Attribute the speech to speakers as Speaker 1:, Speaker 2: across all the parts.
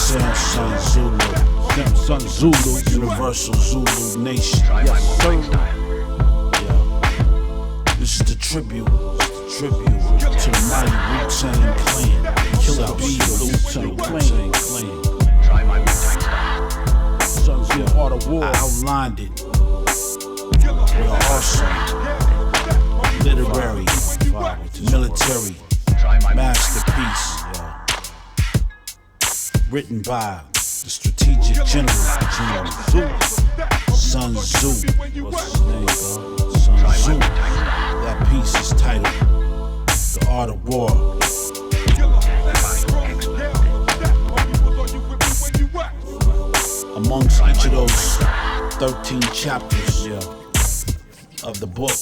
Speaker 1: SamSun Zulu, SamSun Zulu, Universal Zulu Nation. Yes, sir. Yeah. This is the tribute. To the mighty Wu-Tang Clan. Killer B, Wu-Tang Clan.
Speaker 2: Try my Wu-Tang style.
Speaker 1: Sons in Art of War. I outlined it with an awesome literary, military masterpiece. Written by the strategic general, General Zulu. Sun Zulu. What's his name, bro? Sun Zulu. That piece is titled The Art of War. Amongst each of those 13 chapters of the book,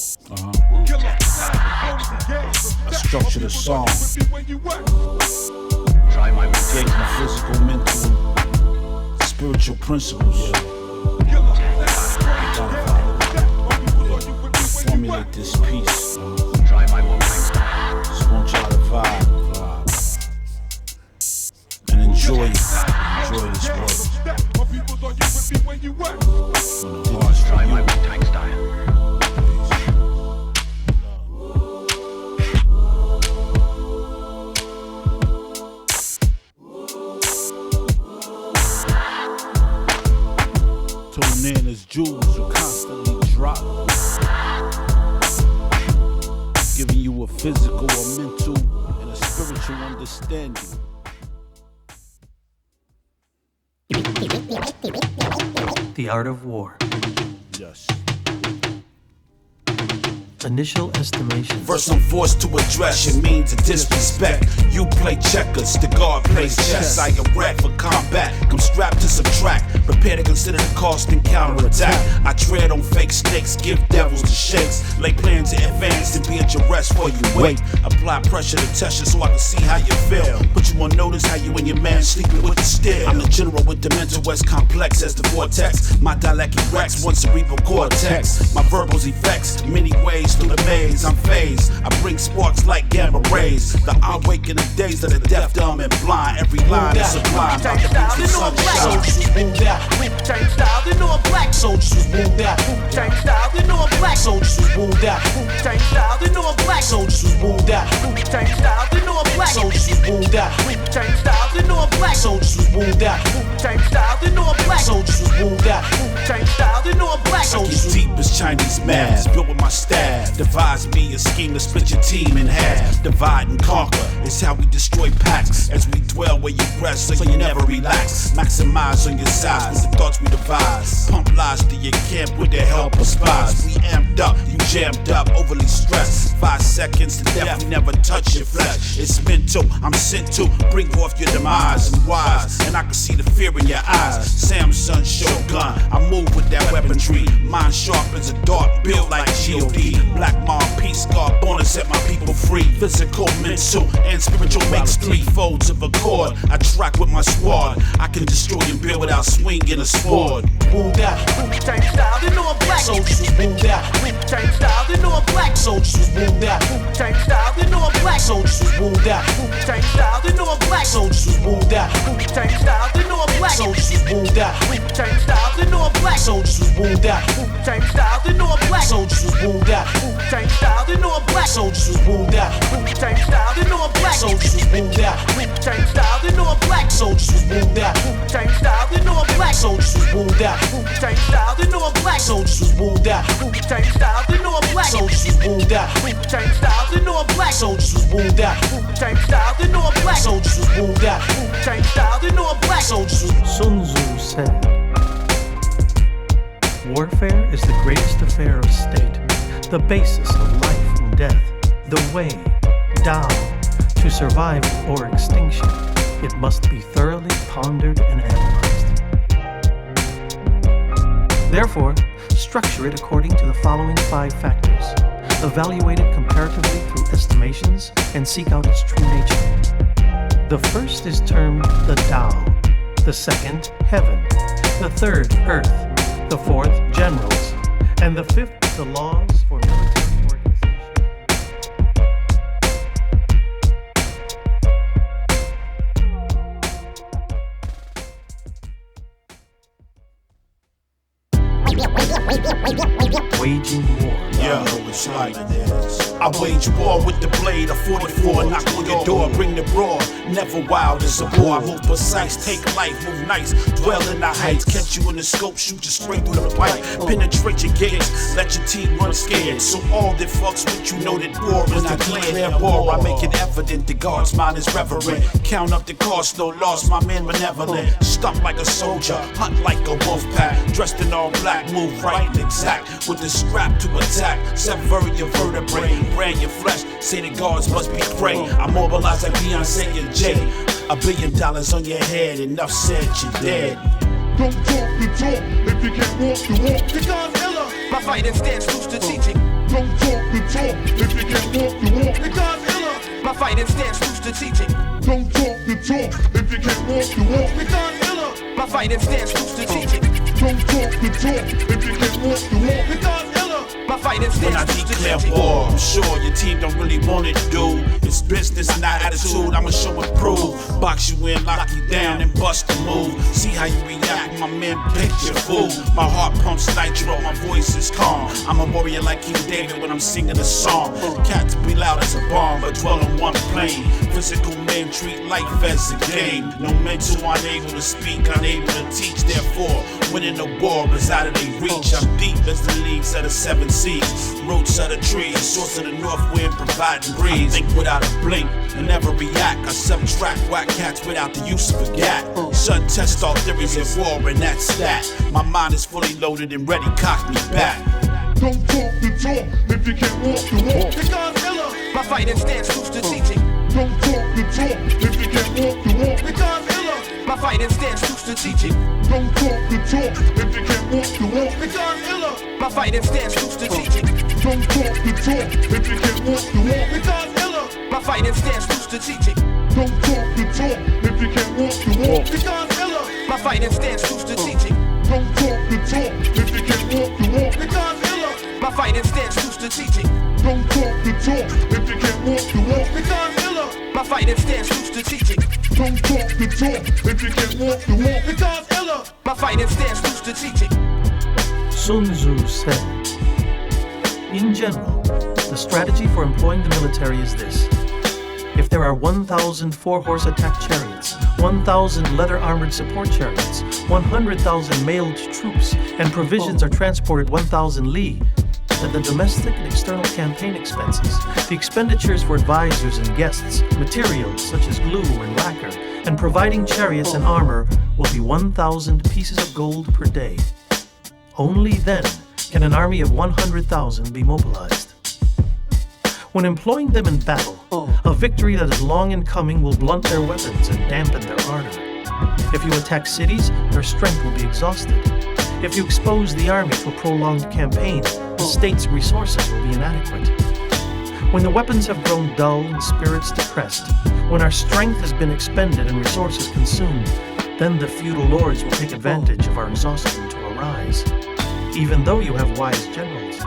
Speaker 1: I structured a song. Gave me physical, mental, spiritual principles. Formulate this piece. Just want y'all to vibe and enjoy this work.
Speaker 2: Try my Wu-Tang style.
Speaker 1: Tune in as jewels will constantly drop, giving you a physical, a mental, and a spiritual understanding.
Speaker 3: The Art of War.
Speaker 1: Yes.
Speaker 3: Initial estimation.
Speaker 4: First I'm forced to address your means of disrespect. You play checkers, the guard plays chess. I erect for combat, come strapped to subtract. Prepare to consider the cost and counterattack. I tread on fake snakes, give devils the shakes. Lay plans in advance and be at your rest while you wait. Apply pressure to test you so I can see how you feel. Put you on notice how you and your man sleeping with the steel. I'm the general with the mental as complex as the vortex. My dialect erects one cerebral cortex. My verbals effects many ways through the maze. I'm phased. I bring sparks like gamma rays. The I wake in the days of the deaf, dumb, and blind. Every line is sublime. Like the beats of sunshine.
Speaker 5: Wu-Tang style, they know a black soldiers was wounded out. Wu-Tang style, they know a black soldiers was wounded out. Wu-Tang style, they know a black soldiers was wounded out. Wu-Tang style, they know a black soldiers was wounded out. Wu-Tang style, they know a black soldiers was wounded out. Wu-Tang style, they know a black soldiers was wounded out. Wu-Tang style, they know a black soldiers.
Speaker 4: Deep as Chinese mask, built with my staff. Devise me a scheme to split your team in half. Divide and conquer, it's how we destroy packs. As we dwell where you rest, so you never relax. Maximize on your size, the thoughts we devise. Pump lies to your camp with the help of spies. We amped up, you jammed up, overly stressed. 5 seconds to death, we never touch your flesh. It's mental, I'm sent to bring forth your demise. And wise, and I can see the fear in your eyes. SamSun Shogun, I move with that weaponry. Mind sharp as a dart, built like G.O.D. Black Mom, peace, God born to set my people free. Physical, mental, and spiritual makes 3 folds of a chord. I track with my squad. I can destroy and build without swinging a sword.
Speaker 5: Wound out. Wu-Tang style, they know a black soldiers was wound out. Wu-Tang style, they know a black soldiers was wound out. Wu-Tang style, they know a black soldiers was wound out. Wu-Tang style, they know a black soldiers was wound out. Wu-Tang style, they know a black soldiers was wound out. Wu-Tang style, they know a black soldiers was wound out. Wu-Tang style, they know a black soldiers was wound out. Wu-Tang style, they know a black soldiers was wound out. Wu-Tang style, they know a black soldiers was wound out. Wu-Tang style, they know a black soldiers was wound out. Wu-Tang style, they know a black soldiers was wound out. Wu-Tang style, they know a black soldiers was wound out. Wu-Tang style, they know a black soldiers was wound out. Wu-Tang style, they know a black soldiers was wound out. Wu-Tang style, they know a black soldiers was wound out. Wu-Tang style, they know a black soldiers was.
Speaker 3: Sun Tzu said, warfare is the greatest affair of state, the basis of life and death, the way, Tao, to survival or extinction. It must be thoroughly pondered and analyzed. Therefore, structure it according to the following 5 factors. Evaluate it comparatively through estimations and seek out its true nature. The first is termed the Tao, the second, heaven, the third, earth, the fourth, generals, and the fifth, the laws for military organization. Waging war.
Speaker 4: Yeah, it's like I wage war with the blade of 44, knock on your door, bring the broad. Never wild as a boy, I move precise, take life, move nice, dwell in the heights, catch you in the scope, shoot you straight through the pipe, penetrate your gates, let your team run scared. So all that fucks with you know that war is the clear war. I make it evident the God's mind is reverent. Count up the cost, no loss, my man benevolent. Stuck like a soldier, hunt like a wolf pack, dressed in all black, move right and exact, with the strap to attack, sever your vertebrae, brand your flesh, say the gods must be prey. I mobilize like Beyonce and Jay. $1 billion on your head, enough said, you're dead.
Speaker 6: Don't talk the talk if you can't walk the walk.
Speaker 5: The God's iller, my fighting stance too strategic.
Speaker 6: Don't talk the talk if you can't walk the walk.
Speaker 5: The God's iller, my fighting stance too strategic.
Speaker 6: Don't talk the talk if you can't walk the walk.
Speaker 5: The God's iller, my fighting stance too strategic.
Speaker 6: Don't talk the talk if you can't walk the walk.
Speaker 5: The God's iller, my fighting
Speaker 4: When I
Speaker 5: stance too
Speaker 4: declare
Speaker 5: strategic.
Speaker 4: war, I'm sure your team don't really want it, dude. It's business, not attitude, I'ma show and prove. Box you in, lock you down, and bust a move. See how you react, my man, picture fool. My heart pumps nitro, my voice is calm. I'm a warrior like King David when I'm singing a song. Cats be loud as a bomb, but dwell on one plane. Physical men treat life as a game. No mental, unable to speak, unable to teach. Therefore, winning the war is out of their reach. I'm deep as the leagues of the 7 seas. Roots of the trees, source of the north wind providing breeze. I think without a blink and never react. I subtract whack cats without the use of a gat. Son test all theories in war and that's that. My mind is fully loaded and ready, cock me back.
Speaker 6: Don't talk the talk if you can't walk the walk.
Speaker 5: The God's iller, my fighting stance too strategic.
Speaker 6: Don't talk the talk if you can't walk the walk.
Speaker 5: The God's iller, my fighting stance too strategic.
Speaker 6: Don't talk the talk if you can't walk the walk.
Speaker 5: The God's iller, my fighting stance too strategic.
Speaker 6: Don't talk the talk if you can't walk the walk.
Speaker 5: The God's iller, my fighting stance too strategic.
Speaker 6: Don't talk the talk if you can't walk the walk.
Speaker 5: The God's iller, my fighting stance too strategic.
Speaker 6: Don't talk the talk if you can't walk the walk.
Speaker 5: The God's iller, my fighting stance too strategic.
Speaker 6: Don't talk the talk if you can't walk the walk.
Speaker 5: The God's iller, my fighting stance too strategic.
Speaker 6: Don't talk the talk if you can't walk the walk.
Speaker 5: The God's iller, my fighting stance too strategic.
Speaker 3: Sun Tzu said, in general, the strategy for employing the military is this. If there are 1,000 four-horse attack chariots, 1,000 leather-armored support chariots, 100,000 mailed troops, and provisions are transported 1,000 li, then the domestic and external campaign expenses, the expenditures for advisors and guests, materials such as glue and lacquer, and providing chariots and armor will be 1,000 pieces of gold per day. Only then can an army of 100,000 be mobilized. When employing them in battle, a victory that is long in coming will blunt their weapons and dampen their ardor. If you attack cities, their strength will be exhausted. If you expose the army to a prolonged campaign, the state's resources will be inadequate. When the weapons have grown dull and spirits depressed, when our strength has been expended and resources consumed, then the feudal lords will take advantage of our exhaustion to arise. Even though you have wise generals,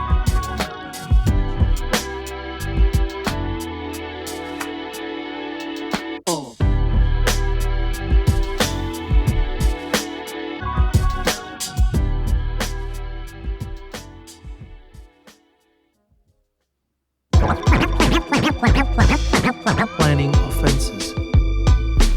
Speaker 3: planning offenses.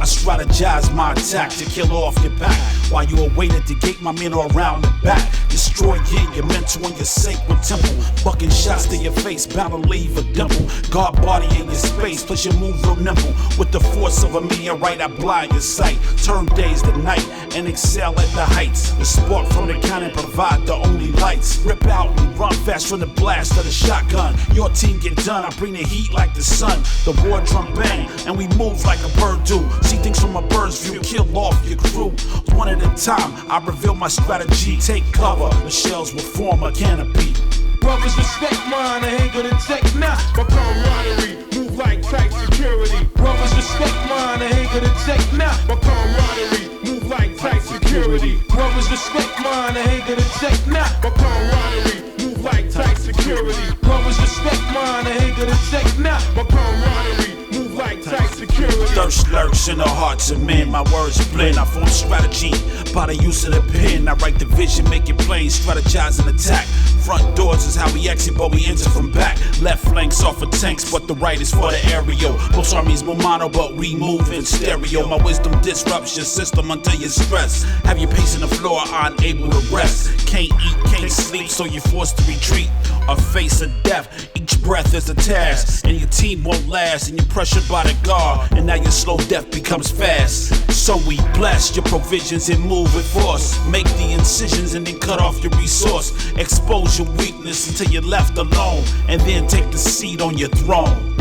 Speaker 4: I strategize my attack to kill off your back. While you await at the gate, my men are around the back. Destroy your mental and your sacred temple. Bucking shots to your face, bound to leave a dimple. Guard body in your space, plus you move real nimble. With the force of a meteorite, I blind your sight. Turn days to night and excel at the heights. The spark from the cannon provide the only lights. Rip out and run fast from the blast of the shotgun. Your team get done, I bring the heat like the sun. The war drum bang, and we move like a bird do. See things from a bird's view, kill off your crew. One at a time, I reveal my strategy. Take cover, the shells will form a canopy.
Speaker 6: Brothers respect mine, I ain't gonna take now. My camaraderie, move like tight security. Brothers respect mine, I ain't gonna take now. My camaraderie, move like tight security. Brothers respect mine, I ain't gonna take now. My camaraderie, move like tight security. Brothers respect mine, I ain't gonna take now. My camaraderie, move like tight security.
Speaker 4: Thirst lurks in the hearts of men. My words blend. I form strategy by the use of the pen. I write the vision, make it plain, strategize and attack. Front doors is how we exit, but we enter from back. Left flanks off of tanks, but the right is for the aerial. Most armies move mono, but we move in stereo. My wisdom disrupts your system until you're stressed. Have you pacing the floor, unable to rest. Can't eat, can't sleep, so you're forced to retreat or face of death. Each breath is a task, and your team won't last. And you're pressured by the guard, and now your slow death becomes fast. So we bless your provisions and move with force. Make the incisions and then cut off your resource. Expose your weakness until you're left alone, and then take the seat on your throne.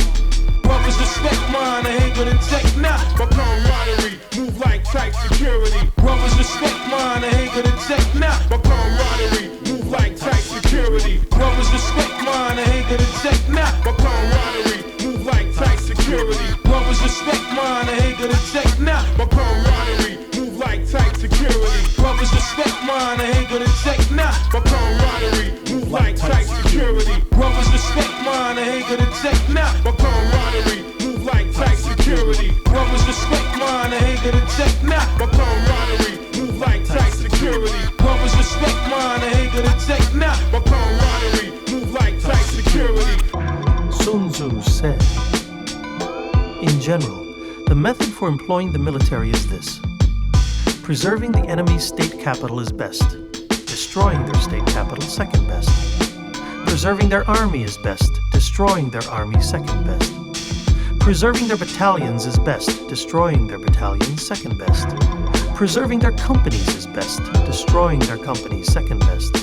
Speaker 6: Brothers respect mine, I ain't gonna take now. My camaraderie, move like tight security. Brothers respect mine, I ain't gonna take now. My camaraderie, move like tight security. Brothers respect mine, I ain't gonna take now. My camaraderie, move like tight security. Brothers respect mine, I ain't gonna take now. My camaraderie, move like tight security. Brothers respect mine, I ain't gonna take now. My camaraderie, move like tight security. Brothers respect mine, I ain't gonna take now. My camaraderie, move like tight security. Brothers respect mine, I ain't gonna take now. My camaraderie, move like tight security. Brothers respect mine, I ain't gonna take now. My camaraderie, move like tight security.
Speaker 3: Sun Tzu said, in general, the method for employing the military is this. Preserving the enemy's state capital is best. Destroying their state capital second best. Preserving their army is best. Destroying their army second best. Preserving their battalions is best. Destroying their battalions second best. Preserving their companies is best. Destroying their companies second best.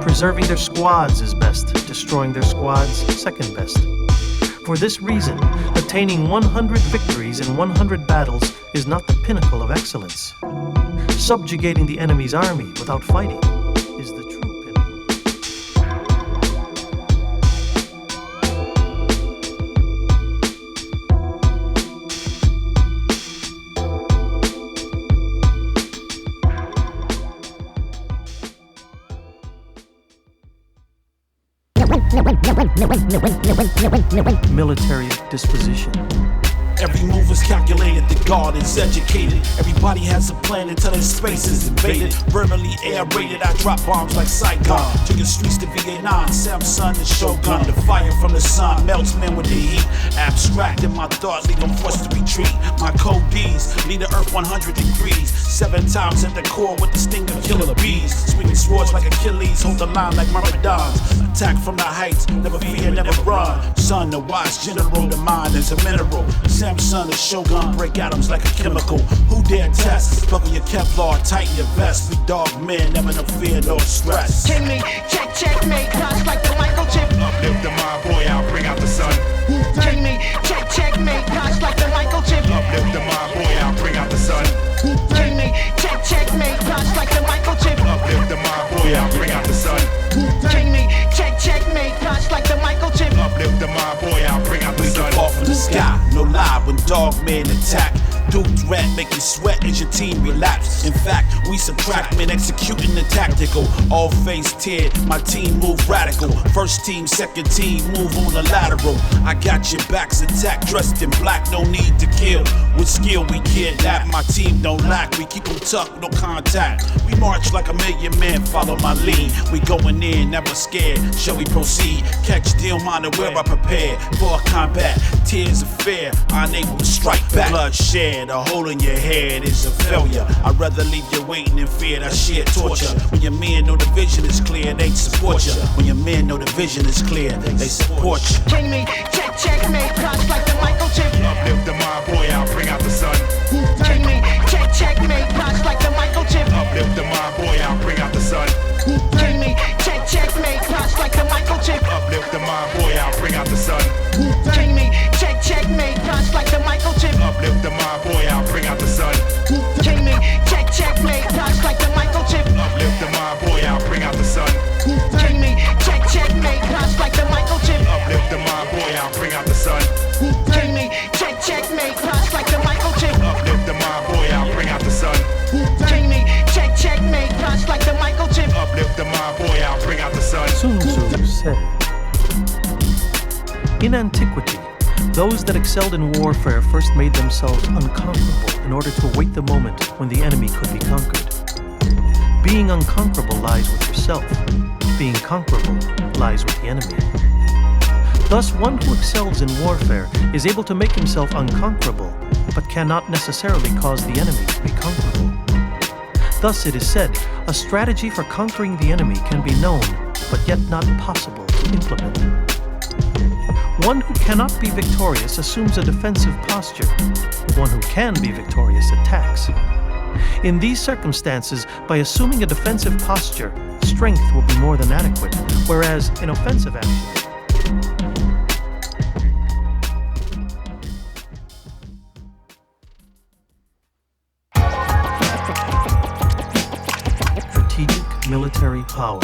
Speaker 3: Preserving their squads is best. Destroying their squads second best. For this reason, attaining 100 victories in 100 battles is not the pinnacle of excellence. Subjugating the enemy's army without fighting is the true pinnacle. Military disposition.
Speaker 4: Every move is calculated, the guard is educated. Everybody has a plan until their space is invaded. Verbally air-raided, I drop bombs like Saigon. Took the streets to Vietnam, SamSun and Shogun. The fire from the sun melts men with the heat. Abstracting my thoughts, leave them forced to retreat. My code D's lead the earth 100 degrees. 7 times at the core with the sting of killer bees. Swinging swords like Achilles, hold the line like Myrmidons. Attack from the heights, never fear, never run. Son, the wise general, the mind is a mineral. SamSun, the Shogun, break atoms like a chemical. Who dare test? Buckle your Kevlar, tighten your vest. We dog men, never no fear, no stress.
Speaker 5: King me, checkmate, cross like the Michael chip.
Speaker 6: Uplift the mind, boy, I'll bring out the sun.
Speaker 5: King me, checkmate, cross like the Michael chip.
Speaker 6: Uplift the mind, boy, I'll bring out the sun.
Speaker 5: King me, checkmate, cross like the Michael chip.
Speaker 6: Uplift the mind, boy, I'll bring out the sun.
Speaker 5: King me, checkmate, cross like the Michael chip.
Speaker 6: Uplift the mind, boy, I'll bring out the sun.
Speaker 4: Fall from the sky, no lie when dog men attack. Do threat, make you sweat as your team relapse. In fact, we subtract men executing the tactical. All face tiered, my team move radical. First team, second team, move on the lateral. I got your backs intact, dressed in black, no need to kill. With skill we kidnap, my team don't lack. We keep them tucked, no contact. We march like a million men, follow my lead. We going in, never scared, shall we proceed? Catch deal, minded where I prepare for combat. Tears of fear, unable to strike back. Bloodshed, a hole in your head is a failure. I'd rather leave you waiting in fear, that sheer torture. When your men know the vision is clear, they support you. When your men know the vision is clear, they support you.
Speaker 5: King me, checkmate, cross like the Michael chip.
Speaker 6: Uplift the mind, boy, I'll bring out the sun.
Speaker 5: King me, checkmate, cross like the Michael chip.
Speaker 6: Uplift the mind, boy, I'll bring out the sun.
Speaker 5: King me, checkmate, cross like the Michael chip.
Speaker 6: Uplift the mind, boy, I'll bring out the sun.
Speaker 5: King me, checkmate, cross like the Michael chip.
Speaker 6: Uplift the mind, boy, I'll bring out the sun.
Speaker 5: King me, checkmate, cross like the Michael chip.
Speaker 6: Uplift the mind, boy, I'll bring out the sun.
Speaker 5: King me, checkmate, cross like the Michael chip.
Speaker 6: Uplift the mind, boy, I'll bring out the sun.
Speaker 5: King me, checkmate, cross like the Michael chip.
Speaker 6: Uplift the mind, boy, I'll bring out the sun.
Speaker 5: King me, checkmate, cross like the Michael chip.
Speaker 6: Uplift the mind, boy, I'll bring out the sun.
Speaker 3: Sun Tzu said, in antiquity, Those that excelled in warfare first made themselves unconquerable in order to await the moment when the enemy could be conquered. Being unconquerable lies with yourself. Being conquerable lies with the enemy. Thus, one who excels in warfare is able to make himself unconquerable, but cannot necessarily cause the enemy to be conquerable. Thus, it is said, a strategy for conquering the enemy can be known, but yet not possible to implement. One who cannot be victorious assumes a defensive posture. One who can be victorious attacks. In these circumstances, by assuming a defensive posture, strength will be more than adequate, whereas in offensive action, strategic military power.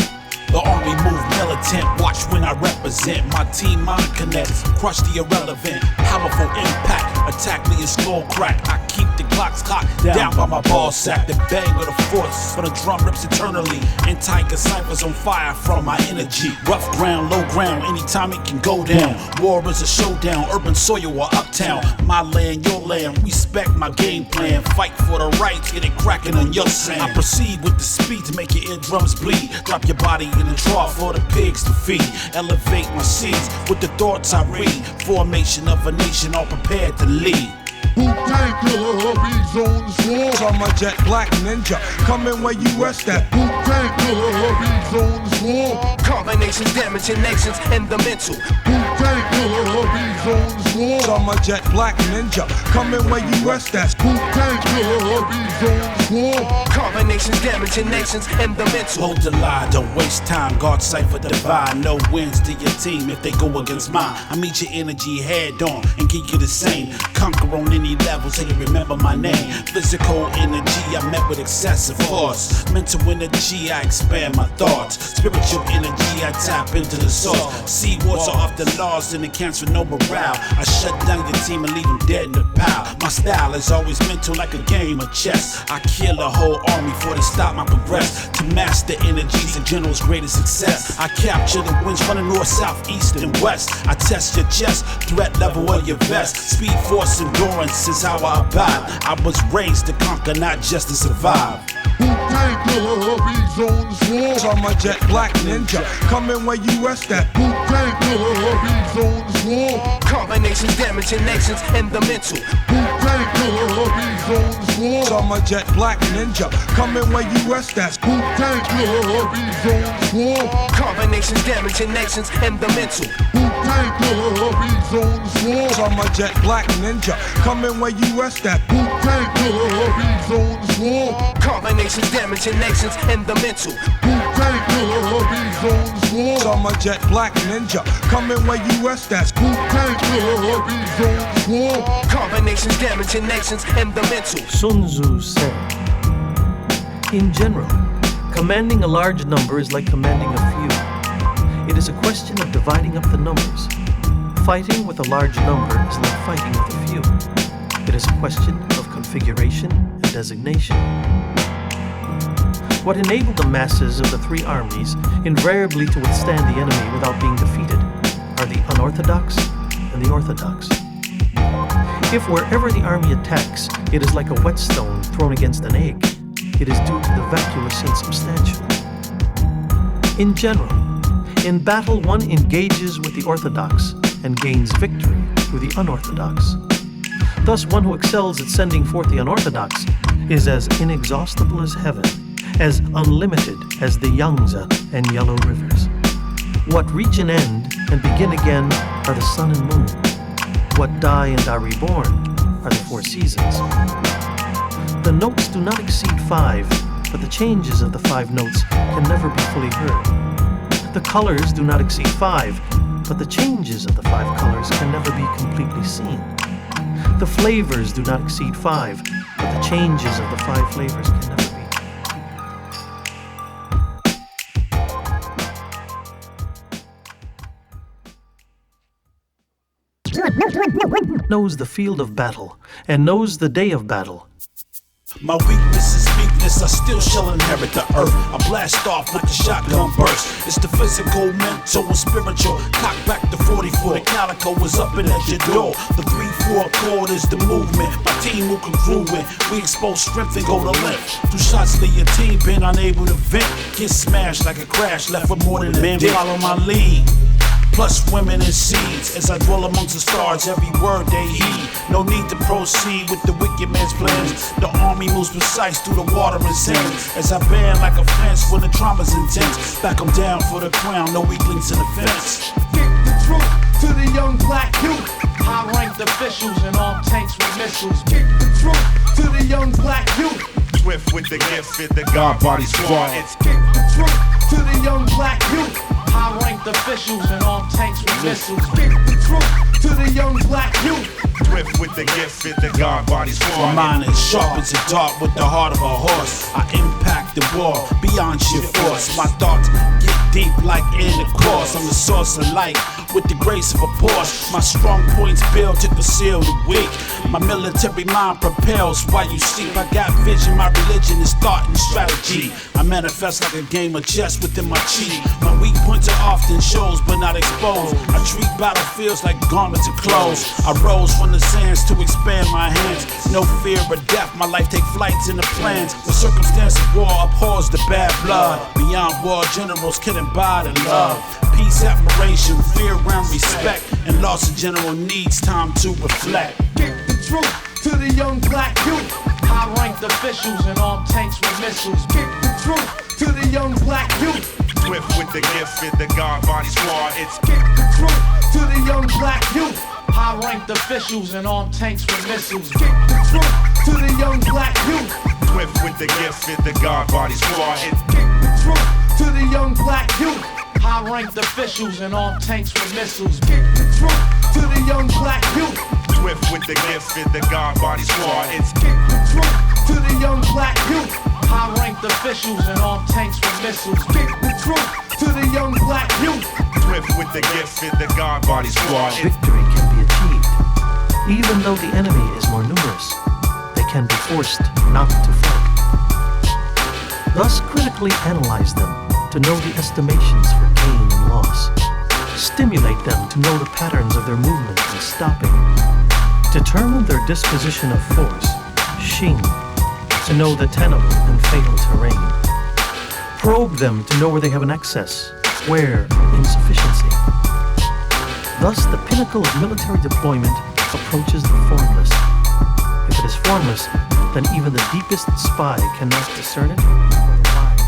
Speaker 4: The army move militant, watch when I represent. My team mind connects, crush the irrelevant. Powerful impact, attack me and skull crack. I keep the clocks cocked down by my ball sack. The bang of the force, for the drum rips eternally. And tiger ciphers on fire from my energy. Rough ground, low ground, anytime it can go down. War is a showdown, urban soil or uptown. My land, your land, respect my game plan. Fight for the rights, get it cracking on your sand. I proceed with the speed to make your eardrums bleed. Drop your body in the trough for the pigs to feed. Elevate my seeds with the thoughts I read. Formation of a nation all prepared to lead.
Speaker 6: Wu-Tang Killer, bees on the swarm. I'm a jet black ninja, coming where you rest at. Wu-Tang Killer, bees on the swarm.
Speaker 5: Combinations damaging nations and the mental.
Speaker 6: Wu-Tang Killer, bees on the swarm. I'm a jet black ninja, coming where you rest at. Wu-Tang Killer, bees on the swarm.
Speaker 5: Combinations damaging nations and the mental.
Speaker 4: Hold the lie, don't waste time. God cipher divide. No wins to your team if they go against mine. I meet your energy head on and give you the same. Conquer on any level so you remember my name. Physical energy, I met with excessive force. Mental energy, I expand my thoughts. Spiritual energy, I tap into the source. See water off the laws and it counts for no morale. I shut down your team and leave them dead in the pile. My style is always mental like a game of chess. I kill a whole army before they stop my progress. To master energies, a general's greatest success. I capture the winds from the north, south, east, and west. I test your chest, threat level of your vest. Speed, force, endurance is how I abide. I was raised to conquer, not just to survive.
Speaker 6: Wu-Tang Killer, bees on the swarm. I'm a jet black ninja, coming where you rest at. Wu-Tang Killer, bees on the swarm.
Speaker 5: Combinations damaging nations and the mental.
Speaker 6: Wu-Tang Killer, bees on the swarm. I'm a jet black ninja, coming where you rest at. Wu-Tang Killer, bees on the swarm.
Speaker 5: Combinations damaging nations and the mental.
Speaker 6: Wu-Tang Killer, bees on the swarm. I'm a jet black ninja, coming where you rest at. Wu-Tang Killer, bees on the swarm.
Speaker 5: Combinations damaging nations and the mental.
Speaker 6: Wu-Tang Killer, bees on the swarm. I'm a jet black ninja, coming where you rest at. Wu-Tang Killer, bees on the swarm.
Speaker 5: Combinations damaging nations and the mental.
Speaker 3: Sun Tzu said, in general, commanding a large number is like commanding a few. It is a question of dividing up the numbers. Fighting with a large number is like fighting with a few. It is a question of configuration and designation. What enabled the masses of the three armies invariably to withstand the enemy without being defeated are the unorthodox and the orthodox. If wherever the army attacks, it is like a whetstone thrown against an egg, it is due to the vacuous and substantial. In general, in battle one engages with the orthodox and gains victory through the unorthodox. Thus, one who excels at sending forth the unorthodox is as inexhaustible as heaven, as unlimited as the Yangtze and Yellow rivers. What reach an end and begin again are the sun and moon. What die and are reborn are the four seasons. The notes do not exceed 5, but the changes of the 5 notes can never be fully heard. The colors do not exceed 5, but the changes of the 5 colors can never be completely seen. The flavors do not exceed 5, but the changes of the 5 flavors can never be. Knows the field of battle and knows the day of battle.
Speaker 4: My weakness is meekness, I still shall inherit the earth. I blast off like a shotgun burst. It's the physical, mental, and spiritual. Cock back the 44, the calico is up and at your door. The 3-4 chord is the movement. My team who congruent. We expose strength and go to length. Through shots to your team, been unable to vent. Get smashed like a crash, left with more than a dent. Follow my lead. Plus women and seeds. As I dwell amongst the stars, every word they heed. No need to proceed with the wicked man's plans. The army moves precise through the water and sand. As I band like a fence when the trauma's intense. Back 'em down for the crown, no weaklings in the fence.
Speaker 6: Kick the truth to the young black youth. High-ranked officials and armed tanks with missiles. Kick the truth to the young black youth.
Speaker 7: Swift with the gift, fit the God body squad. It's
Speaker 6: Kick the truth to the young black youth. High-ranked officials and armed tanks with missiles. Kick the truth to the young black youth.
Speaker 7: swift with the gift, fit the God body squad.
Speaker 4: My mind is sharp as a dart with the heart of a horse. I impact the war beyond sheer force. My thoughts get deep like intercourse. I'm the source of light with the grace of a Porsche. My strong points build to conceal the weak. My military mind propels while you sleep. I got vision, my religion is thought and strategy. I manifest like a game of chess within my chi. My weak points are often shows but not exposed. I treat battlefields like garments of clothes. I rose from the sands to expand my hands. No fear of death, my life take flights in the plans. The circumstance of war abhors the bad blood. Beyond war, generals can embody love. Peace, admiration, fear around respect. And loss of general needs time to reflect.
Speaker 6: Kick the truth to the young black youth. High-ranked officials and armed tanks with missiles. Kick the truth to the young black youth.
Speaker 7: Swift with the gift, fit the God body squad. It's
Speaker 6: Kick the truth to the young black youth. High-ranked officials and armed tanks with missiles. Kick the truth to the young black youth.
Speaker 7: swift with the gift, fit the God body squad. It's
Speaker 6: Kick the truth to the young black youth. High-ranked officials and armed tanks with missiles. Kick the truth to the young black youth.
Speaker 7: swift with the gift, fit the God body squad. It's
Speaker 6: Kick the truth to the young black youth. High-ranked officials and armed tanks with missiles. Kick the truth to the young black youth.
Speaker 7: swift with the gift, fit the God body squad. It's
Speaker 3: Victory can be achieved. Even though the enemy is more numerous, they can be forced not to fight. Thus, critically analyze them to know the estimations for gain and loss. Stimulate them to know the patterns of their movement and stopping. Determine their disposition of force, Xing, to know the tenable and fatal terrain. Probe them to know where they have an excess, where insufficiency. Thus, the pinnacle of military deployment approaches the formless. If it is formless, then even the deepest spy cannot discern it, or the wise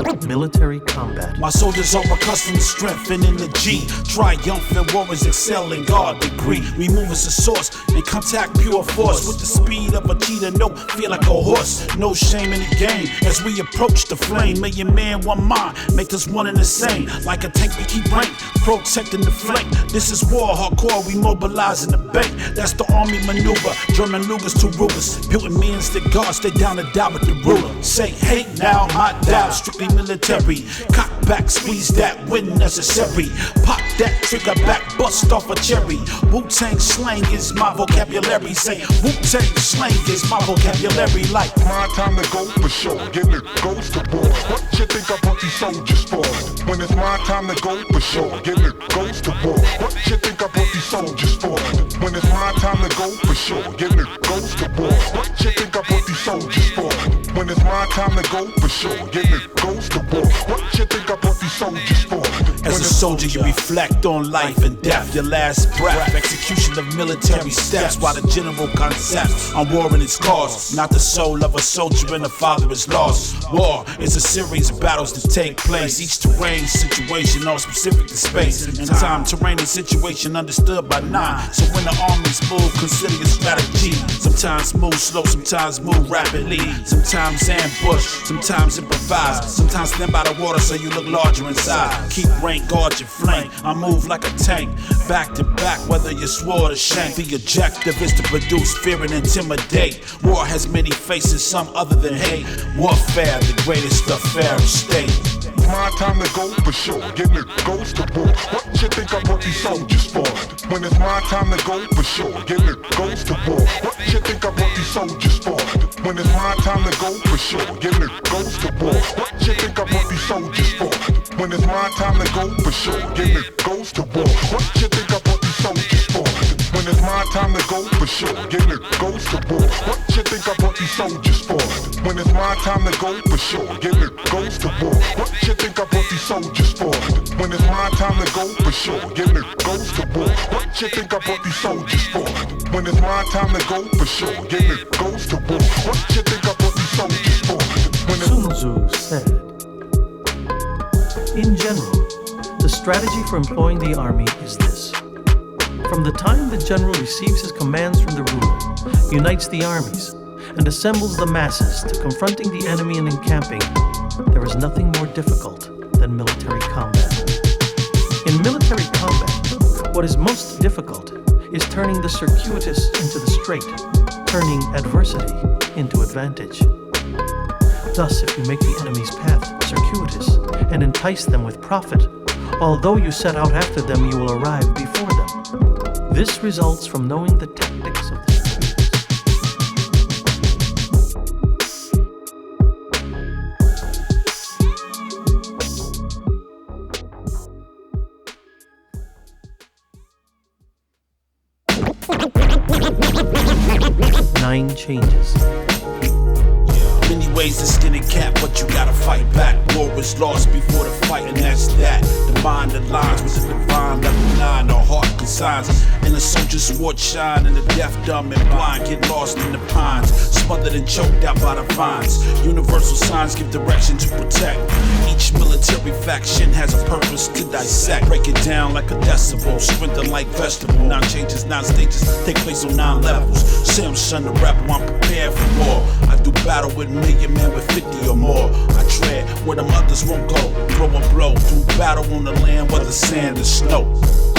Speaker 3: make military combat.
Speaker 4: My soldiers are accustomed to strength and in the G. Triumphant warriors excel in God degree. We move as a source and contact pure force. With the speed of a cheetah, no feel like a horse. No shame in the game as we approach the flame. Million man, one mind, make us one and the same. Like a tank, we keep rank, protecting the flank. This is war, hardcore, we mobilizing the bank. That's the army maneuver. German Lugers to Rugers. Building millions to guard, stay down to die with the ruler. Say, hey now, my doubt, strictly military. Cock back, squeeze that when necessary. Pop that trigger back, bust off a cherry. Wu-Tang slang is my vocabulary. Say, Wu-Tang slang is my vocabulary. Like,
Speaker 8: my time to go for sure, get it goes to war. What you think I brought these soldiers for? When it's my time to go for sure, get it goes to war. What you think I brought these soldiers for? When it's my time to go for sure, get it goes to war. What you think I brought these soldiers for? When it's my time to go for sure, get it goes to war. What you think I brought these soldiers for?
Speaker 4: as a soldier, you reflect on life and death. Your last breath, execution of military steps, while the general concept on war and its cause. Not the soul of a soldier and a father is lost. War is a series of battles that take place. Each terrain, situation, all specific to space and time. Terrain and situation understood by nine. So when the armies move, consider your strategy. Sometimes move slow, sometimes move rapidly. Sometimes sometimes ambush, sometimes improvise, sometimes stand by the water so you look larger inside. Keep rank, guard your flank, I move like a tank, back to back, whether you're sword or shank. The objective is to produce fear and intimidate. War has many faces, some other than hate. Warfare, the greatest affair of state.
Speaker 8: My time to go for sure, get it goes to war. What you think I brought these soldiers for? When it's my time to go for sure, get it goes to war. What you think I brought these soldiers for? When it's my time to go for sure, get it goes to war. What you think I brought these soldiers for? When it's my time to go for sure, get it goes to war. What you think I brought these soldiers for? When it's my time to go for sure, get it goes to war. What you think I brought these soldiers for? When it's my time to go for sure, get it goes to war. What you think I brought these soldiers for? When it's my time to go for sure, get it goes to war. What you think I brought these soldiers for? When it's my time to go for sure, get it goes to war. What you think I brought these soldiers for? When it's
Speaker 3: Sun Tzu said, in general, the strategy for employing the army is this. From the time the general receives his commands from the ruler, unites the armies, and assembles the masses to confronting the enemy and encamping, there is nothing more difficult than military combat. In military combat, what is most difficult is turning the circuitous into the straight, turning adversity into advantage. Thus, if you make the enemy's path circuitous and entice them with profit, although you set out after them, you will arrive before them. This results from knowing the tactics of the circuitous. 9 changes.
Speaker 4: Many ways to skin a cat, but you gotta fight back. War is lost before the fight, and that's that. The mind aligns with the divine, level 9, the heart consigns. And the soldier's sword shine, and the deaf, dumb, and blind get lost in the pines, smothered and choked out by the vines. Universal signs give direction to protect. Each military faction has a purpose to dissect. Break it down like a decibel, strengthen like vegetable. 9 changes, 9 stages, take place on 9 levels. SamSun the rebel, I'm prepared for war. I do battle with million men with 50 or more. I tread where the mothers won't go. Blow a blow, do battle on the land where the sand is snow.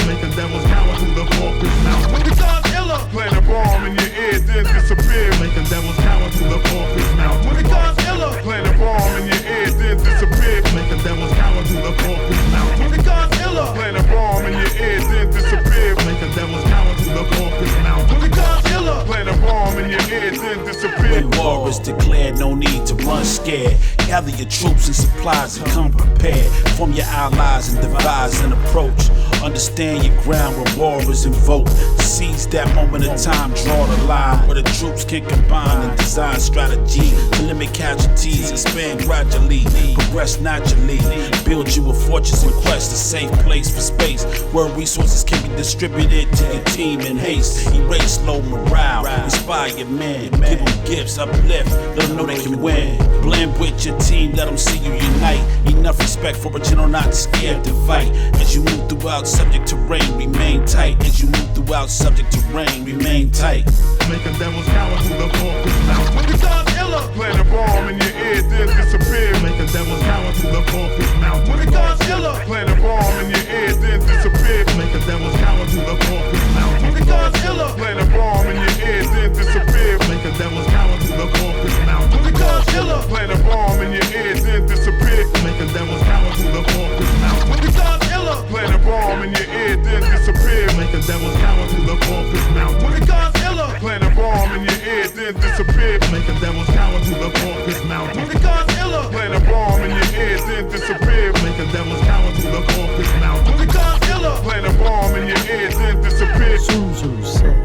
Speaker 8: Make the devil's power through the corpus mouth.
Speaker 5: When the God's iller,
Speaker 8: Plant a bomb in your ear, then disappear. Make the devil's power through the corpus mouth.
Speaker 5: when the God's iller,
Speaker 8: Plant a bomb in your ear, then disappear. Make the devil's power through the corpus mouth.
Speaker 5: when the God's iller,
Speaker 8: Plant a bomb in your ear, then disappear. Make the devil's power through the corpus mouth.
Speaker 5: when the God's iller,
Speaker 8: Plant a bomb in your ear, then disappear.
Speaker 4: When war is declared, no need to run scared. Gather your troops and supplies and come prepared. Form your allies and devise an approach. Understand your ground when war is invoked. Seize that moment of time, draw the line where the troops can combine and design strategy to limit casualties, expand gradually, progress naturally. Build you a fortress and quest a safe place for space where resources can be distributed to your team in haste. Erase low morale, inspire your men, give them gifts, uplift, let them know they can win. Blend with your team, let them see you unite. Enough respect for a general not scared to fight. As you move throughout subject terrain, remain tight. As you move throughout subject terrain, remain tight.
Speaker 8: Make the devil's power through the corpus mouth.
Speaker 5: when the God's iller,
Speaker 8: Plant a bomb in your ear, then disappear. Make the devil's power through the corpus mouth.
Speaker 5: when the God's iller,
Speaker 8: Plant a bomb in your ear, then disappear. Make the devil's power through the corpus mouth.
Speaker 5: when the God's iller,
Speaker 8: Plant a bomb in your ear, then disappear. Make the devil's power through the corpus mouth.
Speaker 5: when the God's iller,
Speaker 8: Plant a bomb in your ear, then disappear. Make the devil's power through the corpus mouth.
Speaker 5: when the God's iller,
Speaker 8: Plant a bomb in your ear, then disappear. Make the devil's power through the corpus mouth.
Speaker 5: when the God's iller,
Speaker 8: Plant a bomb in your ear, then disappear. Make the devil's power through the corpus mouth.
Speaker 5: when the God's iller,
Speaker 8: Plant a bomb in your ear, then disappear. Make the devil's power through the corpus mouth.
Speaker 5: when the God's iller,
Speaker 8: Plant a bomb in your ear, then disappear.
Speaker 3: Sun Tzu said,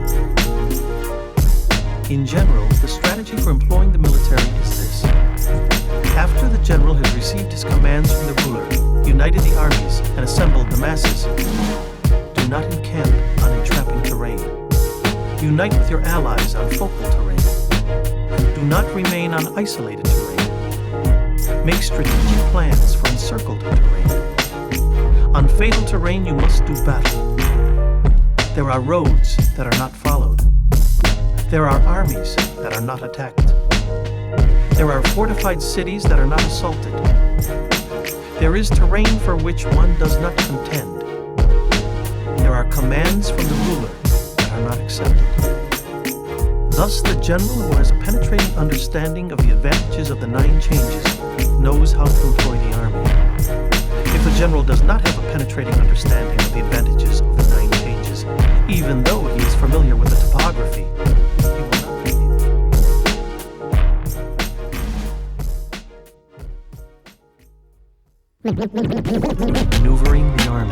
Speaker 3: in general, the strategy for employing the military is this. After the general has received his commands from the ruler, united the armies, and assembled the masses, do not encamp on entrapping terrain. Unite with your allies on focal terrain. Do not remain on isolated terrain. Make strategic plans for encircled terrain. On fatal terrain, you must do battle. There are roads that are not followed. There are armies that are not attacked. There are fortified cities that are not assaulted. There is terrain for which one does not contend. There are commands from the ruler that are not accepted. Thus, the general who has a penetrating understanding of the advantages of the 9 changes knows how to employ the army. If a general does not have a penetrating understanding of the advantages of the 9 changes, even though he is familiar with the topography, he will not be able to maneuvering the army.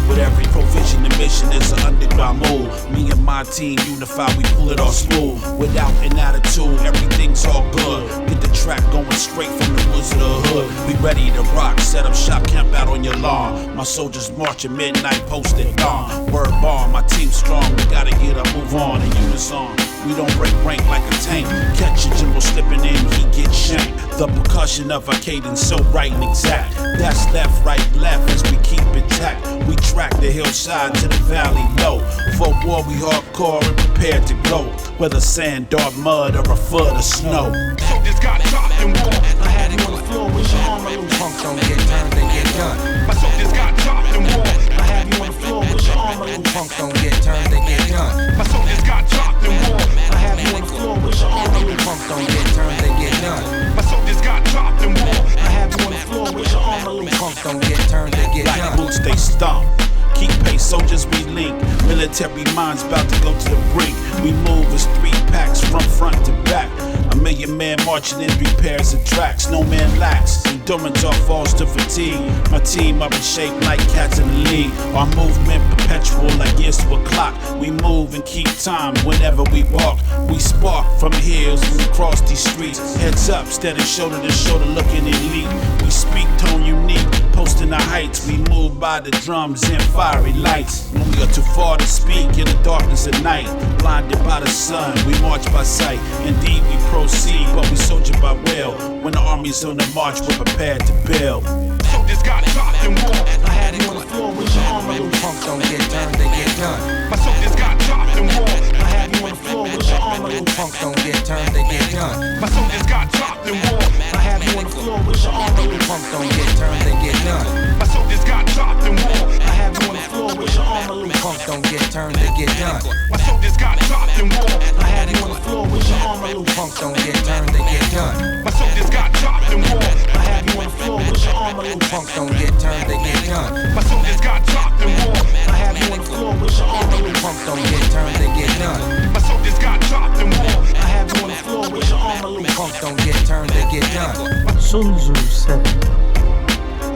Speaker 4: With every provision and mission, it's an underground move. Me and my team unify, we pull it all smooth. Without an attitude, everything's all good. Get the track going straight from the woods to the hood. We ready to rock, set up shop, camp out on your lawn. My soldiers march at midnight, posted dawn. Word bomb, my team strong, we gotta get up, move on in unison. We don't break rank like a tank. Catch a general slipping in, he gets shanked. The percussion of our cadence so right and exact. That's left, right, left as we keep it tact. We track the hillside to the valley low. For war we hardcore and prepared to go. Whether sand, dark mud, or a foot of snow.
Speaker 6: Soldiers got dropped in war. I had him on the floor with your arm loose. Punks don't get turned, they get done. My soldiers got dropped in war. I had him on the floor with your arm loose. Punks don't get turned, they get done. My soldiers got dropped in war. I had him on the floor with your arm loose. Punks don't get turned, they get done. My soldiers got dropped in war. I had him on the floor with your arm loose. Punks don't get turned, they get done.
Speaker 4: Like boots, they stomp. Keep pace, soldiers we link. Military minds about to go to the brink. We move as 3 packs from front to back. A million men marching in 3 pairs of tracks. No man lacks endurance or falls to fatigue. My team up in shape like cats in the league. Our movement perpetual like years to a clock. We move and keep time whenever we walk. We spark from hills and across these streets. Heads up, steady shoulder to shoulder looking elite. We speak tone unique, posting the heights. We move by the drums and fiery lights. When we are too far to speak in the darkness at night, blinded by the sun, we march by sight. Indeed we proceed, but we soldier by will. When the army's on the march, we're prepared to build.
Speaker 6: Soldiers got dropped in war. I had him on the floor with your arm loose. Punks don't get turned, they get done. My soldiers got dropped in war. I had him on the floor with your arm loose. Punks don't get turned, they get done. My soldiers got dropped in war. I had him on the floor with your arm loose. Punks don't get turned, they get done. My soldiers got dropped in war. I had him on the floor with your arm loose. Punks don't get turned, they get done. My soldiers got dropped in war. I had him on the floor with your arm loose. Punks don't get turned, they get done. My soldiers got dropped in war. I had him on the floor with your arm loose. Punks don't get turned, they get done. My soldiers got dropped in war. I had him on the floor with your arm loose. Punks don't get turned, they get done. My soldiers got dropped in war. I had him on the floor with your arm loose. Punks don't get turned, they get done.
Speaker 3: Sun Tzu said,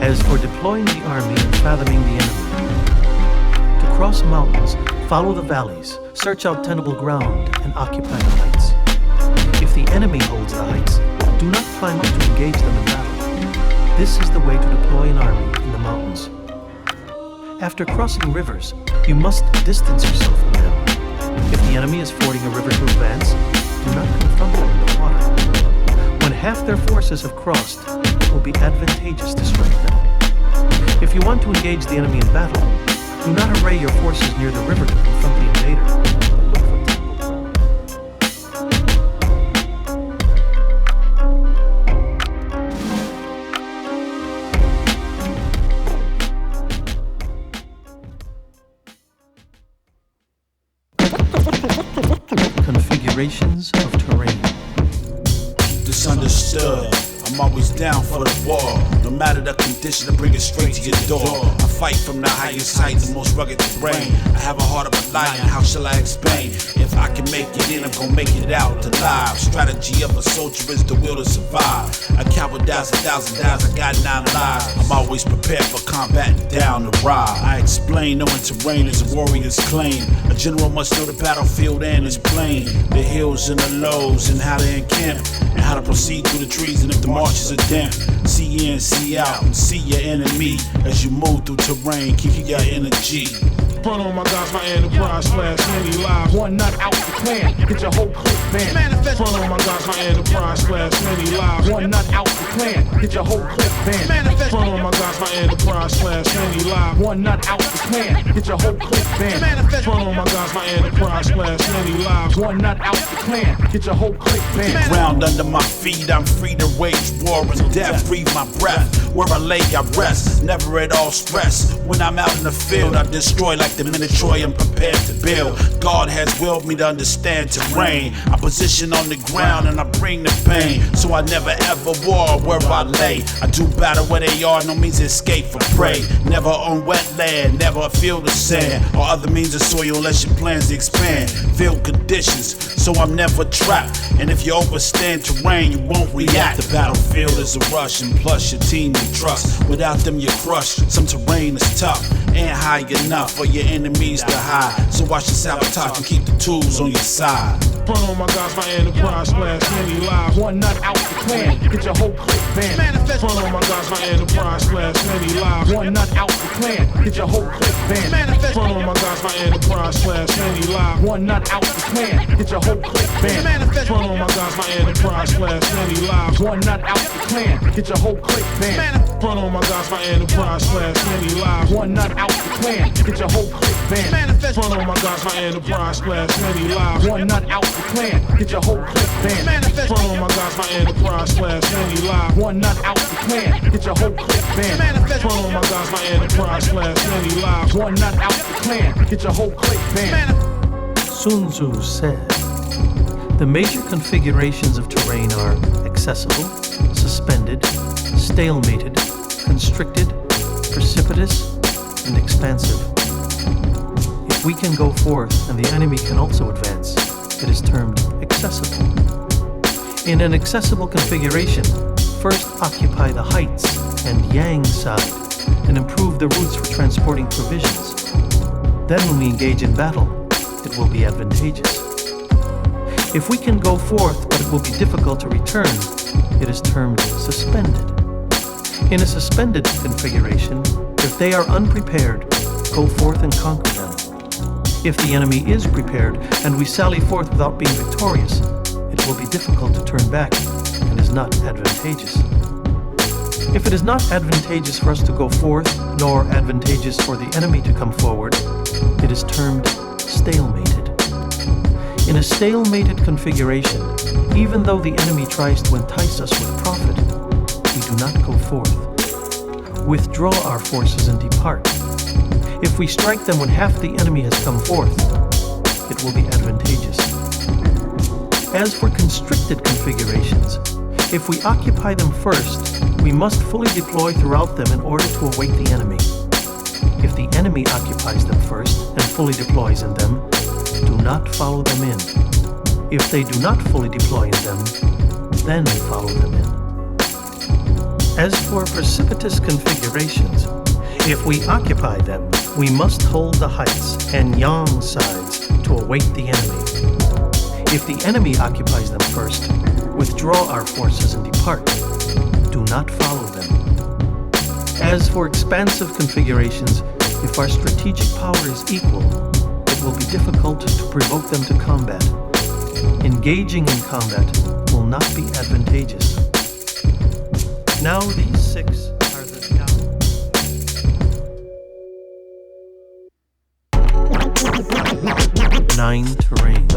Speaker 3: as for deploying the army and fathoming the enemy, to cross mountains, follow the valleys, search out tenable ground, and occupy the heights. If the enemy holds the heights, do not climb up to engage them in battle. This is the way to deploy an army in the mountains. After crossing rivers, you must distance yourself from them. If the enemy is fording a river to advance, do not confront them in the water. When half their forces have crossed, it will be advantageous to strike them. If you want to engage the enemy in battle, do not array your forces near the river to confront the invader, but look for tenable ground. Configurations of terrain.
Speaker 4: Misunderstood. I'm always down for the war. No matter the condition, I bring it straight to your door. I fight from the highest height, the most rugged terrain. I have a heart of a lion, how shall I explain? If I can make it in, I'm gonna make it out alive. Strategy of a soldier is the will to survive. I cowardize 1,000 dives, I got 9 lives. I'm always prepared for combat and down to ride. I explain knowing terrain is a warrior's claim. A general must know the battlefield and its plain, the hills and the lows, and how to encamp, and how to proceed through the trees, and if the marches are damp, see in, see out, and see your enemy. As you move through terrain, keep your energy.
Speaker 6: Front on my guys, my enterprise slash many lives. One nut out the clan, get your whole clip banned. Front on my guys, my enterprise slash many lives. One nut out the clan, get your whole clique banned. Manifest. Front on my guys, my enterprise slash Sandy live. One nut out the clan, get your whole clique banned. Manifest. Front on my guys, my enterprise slash Sandy live. One nut out the clan, get your whole clique banned.
Speaker 4: Ground under my feet, I'm free to wage war and death. Breathe my breath, where I lay I rest. Never at all stress. When I'm out in the field, I destroy like the Minotaur I'm prepared to build. God has willed me to understand terrain. I position on the ground and I bring the pain. So I never ever war where I lay. I do battle where they are, no means escape from prey. Never on wetland, never a field of sand or other means of soil unless your plans to expand. Field conditions, so I'm never trapped. And if you overstand terrain, you won't react. The battlefield is a rush, and plus your team you trust. Without them you're crushed. Some terrain is tough, ain't high enough for your enemies to hide. So watch the sabotage and keep the tools on your side.
Speaker 6: Front on my guys, my enterprise slash Sandy live. One nut out the clan, get your whole clique banned. Manifest. Front on my guys, my enterprise slash Sandy live. One nut out the clan, get your whole clique banned. Manifest. Front on my guys, my enterprise slash Sandy live. One nut out the clan, get your whole clique banned. Manifest. Front on my guys, my enterprise slash Sandy live. One nut out the clan, get your whole clique banned. Front on my guys, my enterprise slash Sandy live. One nut out the clan, get your whole clique banned. Manifest. Front on my guys, my enterprise slash Sandy live. One nut out the clan, get your whole clique banned. Manifest. Front on my guys, my enterprise slash Sandy live. One nut out the clan, get your whole clique banned. Manifest. Front on my guys, my enterprise slash Sandy live. One nut out the clan, get your whole clique banned.
Speaker 3: Sun Tzu said, the major configurations of terrain are accessible, suspended, stalemated, constricted, precipitous, and expansive. If we can go forth and the enemy can also advance, it is termed accessible. In an accessible configuration, first occupy the heights and yang side and improve the routes for transporting provisions. Then when we engage in battle, it will be advantageous. If we can go forth but it will be difficult to return, it is termed suspended. In a suspended configuration, if they are unprepared, go forth and conquer them. If the enemy is prepared and we sally forth without being victorious, it will be difficult to turn back and is not advantageous. If it is not advantageous for us to go forth, nor advantageous for the enemy to come forward, it is termed stalemated. In a stalemated configuration, even though the enemy tries to entice us with profit, we do not go forth. Withdraw our forces and depart. If we strike them when half the enemy has come forth, it will be advantageous. As for constricted configurations, if we occupy them first, we must fully deploy throughout them in order to await the enemy. If the enemy occupies them first and fully deploys in them, do not follow them in. If they do not fully deploy in them, then follow them in. As for precipitous configurations, if we occupy them, we must hold the heights and yang sides to await the enemy. If the enemy occupies them first, withdraw our forces and depart. Do not follow them. As for expansive configurations, if our strategic power is equal, it will be difficult to provoke them to combat. Engaging in combat will not be advantageous. Now these 6 are the 9 terrains.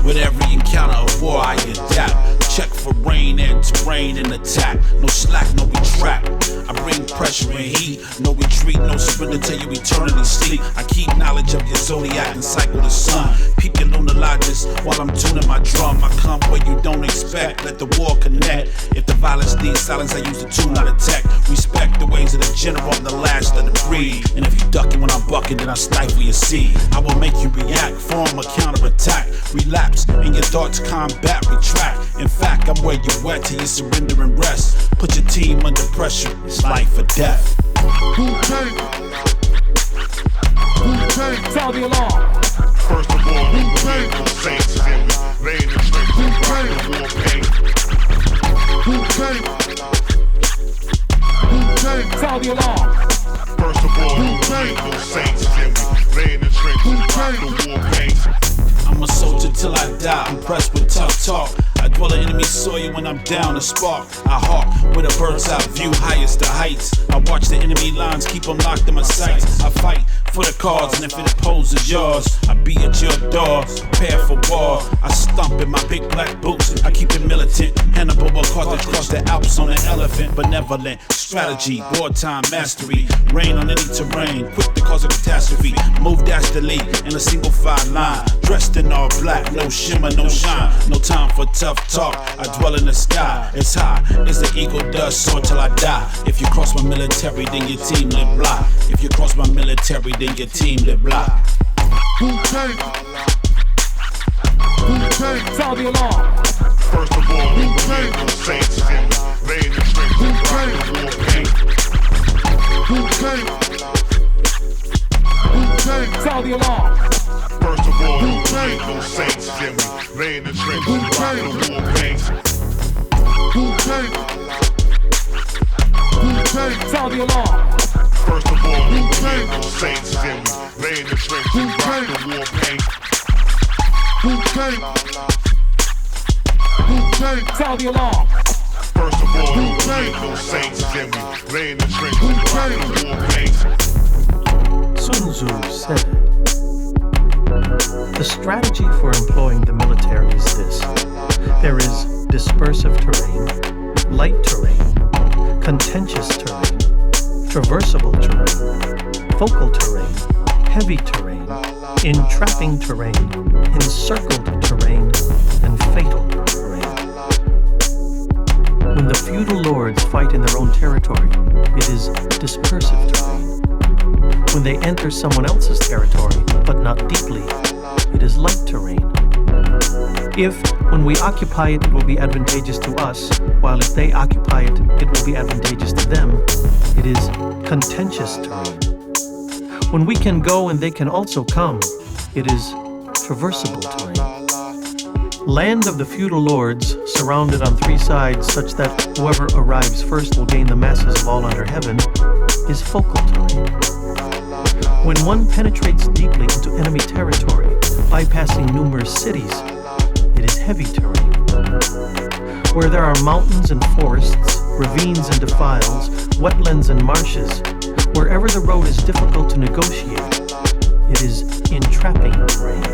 Speaker 4: With every encounter of war, I adapt. Check for rain and terrain and attack. No slack, no retract. I bring pressure and heat. No retreat, no surrender till you eternally sleep. I keep knowledge of your zodiac and cycle the sun. Peep your lunar lodges while I'm tuning my drum. I come where you don't expect. Let the war connect. If the violence needs silence, I use the tool, not a tech. Respect the ways of the general, the last of the breed. And if you ducking when I'm bucking, then I stifle your seed. I will make you react, form a counterattack. Relapse in your thoughts, combat, retract. In fact, I'm where you at till you surrender and rest. Put your team under pressure, it's life or death.
Speaker 8: Wu-Tang. Wu-Tang.
Speaker 6: Sound the alarm.
Speaker 7: First of all, Wu-Tang. No saints in me. Laying the strength to rock the war pain.
Speaker 8: Wu-Tang. Wu-Tang.
Speaker 6: Sound the alarm.
Speaker 7: First of all, Wu-Tang. No saints in me. Laying the strength to rock the war pain.
Speaker 4: I'm a soldier till I die, I'm pressed with tough talk. I dwell in enemy soul. soil when I'm down a spark. I hawk with a bird's eye view, highest to heights. I watch the enemy lines, keep them locked in my sights. I fight for the cards, and if it opposes yours, I be at your door, prepare for war. I stomp in my big black boots, I keep it militant. Hannibal Carthage cross the Alps on an elephant. Benevolent strategy, wartime mastery. Rain on any terrain, quick to cause a catastrophe. Move dastardly in a single file line. Dressed in all black, no shimmer, no shine. No time for tough talk, I dwell in the sky. It's high, as the eagle does, soar till I die. If you cross my military, then your team live block. If you cross my military, then your team live block.
Speaker 8: Wu-Tang. Wu-Tang.
Speaker 6: Sound the alarm.
Speaker 7: First of all, we believe in saints and laying the strength to drive the war pain.
Speaker 8: Wu-Tang. Wu-Tang.
Speaker 6: Sound the alarm.
Speaker 7: First of all, we believe in saints and laying the strength to drive the war pain.
Speaker 8: Wu-Tang. Wu-Tang.
Speaker 6: Sound the alarm.
Speaker 7: First of all, we believe in saints and laying the strength to drive the war pain.
Speaker 8: Wu-Tang. Wu-Tang.
Speaker 6: Sound the alarm.
Speaker 7: First of all, we believe in saints and laying the strength to drive the war pain.
Speaker 3: Sun Tzu said, "The strategy for employing the military is this. There is dispersive terrain, light terrain, contentious terrain, traversable terrain, focal terrain, heavy terrain, entrapping terrain, encircled terrain, and fatal terrain." When the feudal lords fight in their own territory, it is dispersive terrain. When they enter someone else's territory, but not deeply, it is light terrain. If, when we occupy it, it will be advantageous to us, while if they occupy it, it will be advantageous to them, it is contentious terrain. When we can go and they can also come, it is traversable terrain. Land of the feudal lords, surrounded on three sides such that whoever arrives first will gain the masses of all under heaven, is focal terrain. When one penetrates deeply into enemy territory, bypassing numerous cities, it is heavy terrain. Where there are mountains and forests, ravines and defiles, wetlands and marshes, wherever the road is difficult to negotiate, it is entrapping terrain.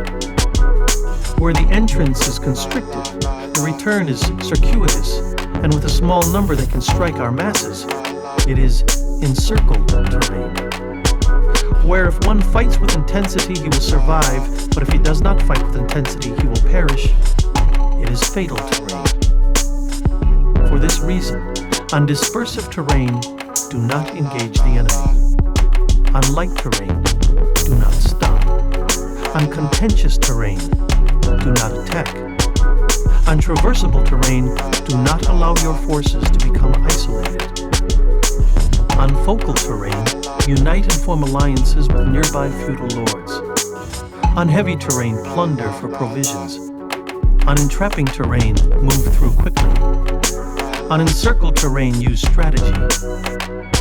Speaker 3: Where the entrance is constricted, the return is circuitous, and with a small number that can strike our masses, it is encircled terrain. Where if one fights with intensity, he will survive, but if he does not fight with intensity, he will perish, it is fatal terrain. For this reason, on dispersive terrain, do not engage the enemy. On light terrain, do not stop. On contentious terrain, do not attack. On traversable terrain, do not allow your forces to become isolated. On focal terrain, unite and form alliances with nearby feudal lords. On heavy terrain, plunder for provisions. On entrapping terrain, move through quickly. On encircled terrain, use strategy.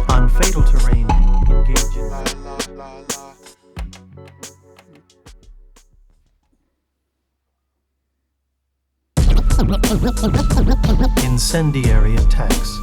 Speaker 3: On fatal terrain, engage in incendiary attacks.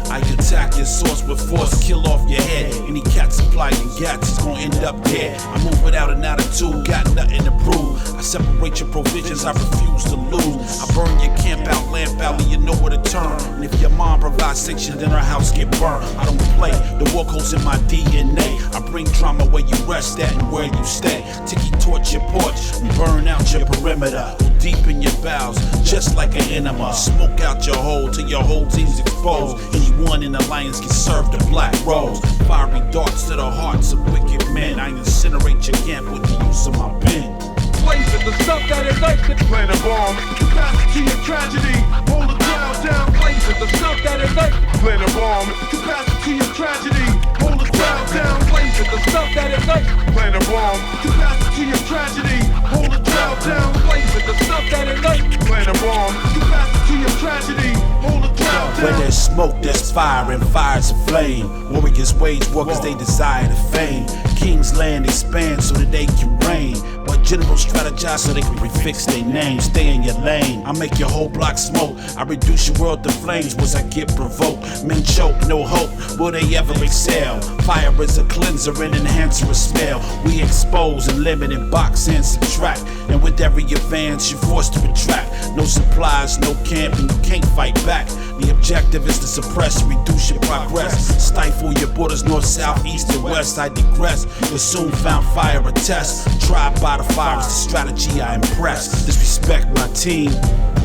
Speaker 4: I attack your source with force, kill off your head. Any cat supplied in gats is gonna end up dead. I move without an attitude, got nothing to prove. I separate your provisions, I refuse to lose. I burn your camp out, lamp out, and you know where to turn. And if your mom provides sanction, then her house get burned. I don't play, the war code's in my DNA. I bring trauma where you rest at and where you stay. Tiki torch your porch and burn out your perimeter. Deep in your bowels, just like an enema. Smoke out your hole till your whole team's exposed. Anyone in the alliance can serve the black rose. Fiery darts to the hearts of wicked men. I incinerate your camp with the use of my pen.
Speaker 6: Blazing the stuff that ignites the
Speaker 7: Plant a bomb, capacity of tragedy. Hold the crowd down.
Speaker 6: blazing the stuff that ignites
Speaker 7: Plant a bomb, capacity of tragedy. Hold the crowd down.
Speaker 6: blazing the stuff that ignites
Speaker 7: Plant a bomb, capacity of tragedy. Hold the crowd down.
Speaker 6: blazing the stuff that ignites
Speaker 7: Plant a bomb, capacity of tragedy. Hold the crowd
Speaker 4: Where
Speaker 7: down.
Speaker 4: there's smoke, there's fire, and fire's a flame. Warriors wage war cause they desire the fame. King's land expands so that they can reign. But Generals strategize so they can prefix their names. Stay in your lane. I make your whole block smoke. I reduce your world to flames once I get provoked. Men choke, no hope. Will they ever excel? Fire is a cleanser and enhancer of smell. We expose and limit and box and subtract. And with every advance, you're forced to retract. No supplies, no camp, and you can't fight back. The objective is to suppress, reduce your progress. Stifle your borders north, south, east, and west. I digress. You'll soon find fire a test. Tried by the fire is the strategy I impress. Disrespect my team.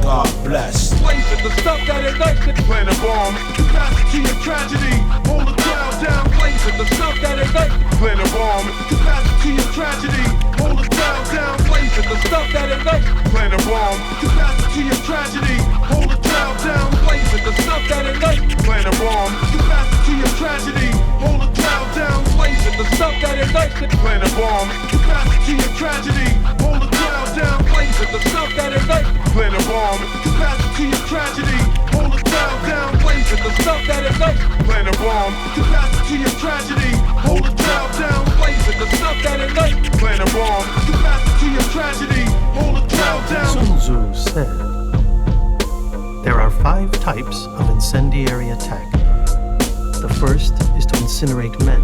Speaker 4: God bless.
Speaker 6: Blazing the stuff that ignites it. Plant a bomb. Capacity of tragedy. Hold the crowd down. Blazing the stuff that ignites it. Plant a bomb. Capacity of tragedy. Hold the crowd down. Blazing the stuff that ignites it. Plant a bomb. Capacity of tragedy. Hold the crowd down. Blazing the stuff that ignites it. Plant a bomb. Capacity of tragedy. Hold the crowd down. Blazing the stuff that ignites it. Plant a bomb. Capacity of tragedy. Hold the crowd down. Blazing the stuff that ignites it. Plant a bomb. Capacity of tragedy. Hold the crowd down. Blazing the stuff that ignites it. Plant a bomb. Capacity of tragedy. Hold the crowd down. Blazing the stuff that ignites it. Plant a bomb. Capacity of tragedy. Hold the crowd down.
Speaker 3: Sun Tzu said, there are 5 types of incendiary attack. The first is to incinerate men.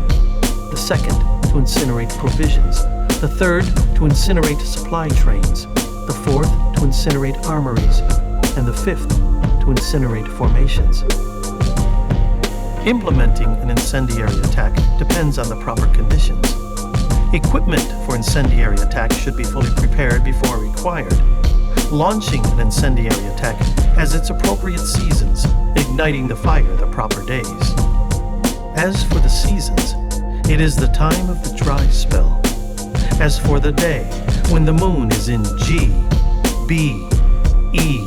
Speaker 3: The second, to incinerate provisions. The third, to incinerate supply trains. The fourth, to incinerate armories. And the fifth, to incinerate formations. Implementing an incendiary attack depends on the proper conditions. Equipment for incendiary attack should be fully prepared before required. Launching an incendiary attack has its appropriate seasons, igniting the fire the proper days. As for the seasons, it is the time of the dry spell. As for the day, when the moon is in G, B, E,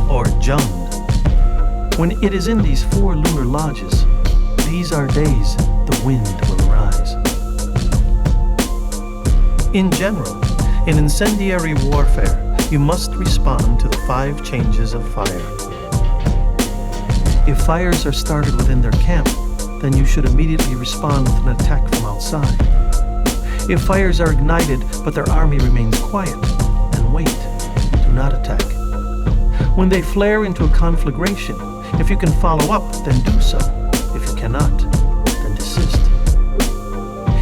Speaker 3: or Jund. When it is in these 4 lunar lodges, these are days the wind will rise. In general, in incendiary warfare, you must respond to the 5 changes of fire. If fires are started within their camp, then you should immediately respond with an attack from outside. If fires are ignited but their army remains quiet, then wait, do not attack. When they flare into a conflagration, if you can follow up, then do so. If you cannot, then desist.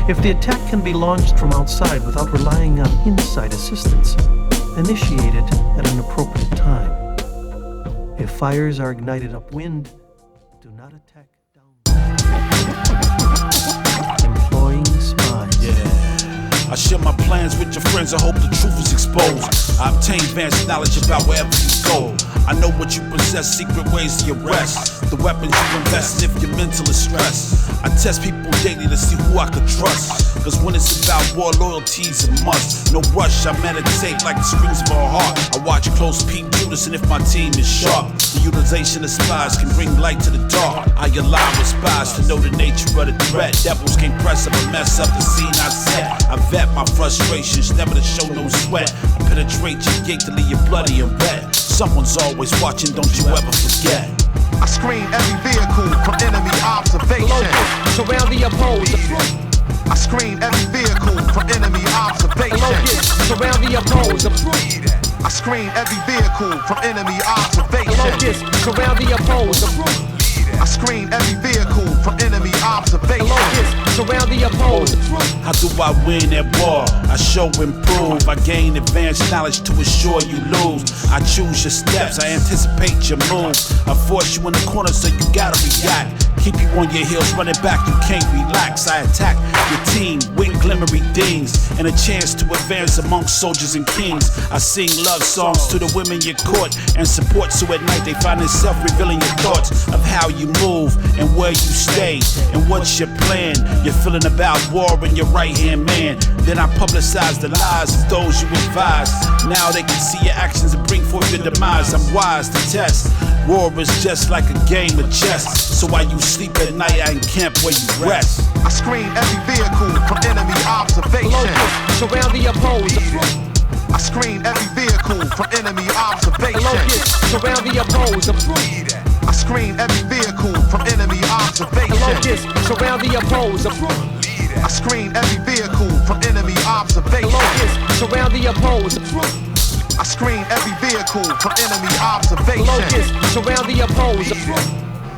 Speaker 3: If the attack can be launched from outside without relying on inside assistance, initiate it at an appropriate time. If fires are ignited upwind, do not attack downwind. Employing spies.
Speaker 4: I share my plans with your friends, I hope the truth is exposed. I obtain advanced knowledge about wherever you go. I know what you possess, secret ways to arrest. The weapons you invest in if your mental is stressed. I test people daily to see who I could trust. Cause when it's about war, loyalty's a must. No rush, I meditate like the screams of our heart. I watch close, peep Judas, and if my team is sharp, the utilization of spies can bring light to the dark. I align with spies to know the nature of the threat. Devils can't press up and mess up the scene I set. I vet my frustrations, never to show no sweat. I penetrate your gate to leave you bloody and wet. Someone's always watching, don't you ever forget.
Speaker 9: I screen every vehicle from enemy observation.
Speaker 5: Surround the opposed.
Speaker 9: I screen every vehicle from enemy observation.
Speaker 5: Surround the opposed.
Speaker 9: I screen every vehicle from enemy observation.
Speaker 5: Surround the opposed.
Speaker 9: I screen every vehicle from enemy observation.
Speaker 5: Surround the opposed.
Speaker 4: How do I win at war? I show improve. I gain advanced knowledge to assure you lose. I choose your steps, I anticipate your moves. I force you in the corner so you gotta react. Keep you on your heels, running back, you can't relax. I attack your team with glimmery things and a chance to advance amongst soldiers and kings. I sing love songs to the women you court and support, so at night they find themselves revealing your thoughts of how you move and where you stay and what's your plan. You're feeling about war and your right-hand man. Then I publicize the lies of those you advise. Now they can see your actions and bring forth your demise. I'm wise to test. War is just like a game of chess. So while you sleep at night, I encamp where you rest.
Speaker 9: I screen every vehicle from enemy observation.
Speaker 5: Surround the opposed.
Speaker 9: I screen every vehicle from enemy observation.
Speaker 5: Surround the opposed.
Speaker 9: I screen every vehicle from enemy observation.
Speaker 5: Surround the opposed.
Speaker 9: I screen every vehicle from enemy observation.
Speaker 5: Locusts surround the opposed.
Speaker 9: I screen every vehicle from enemy observation.
Speaker 5: Locusts surround the opposed.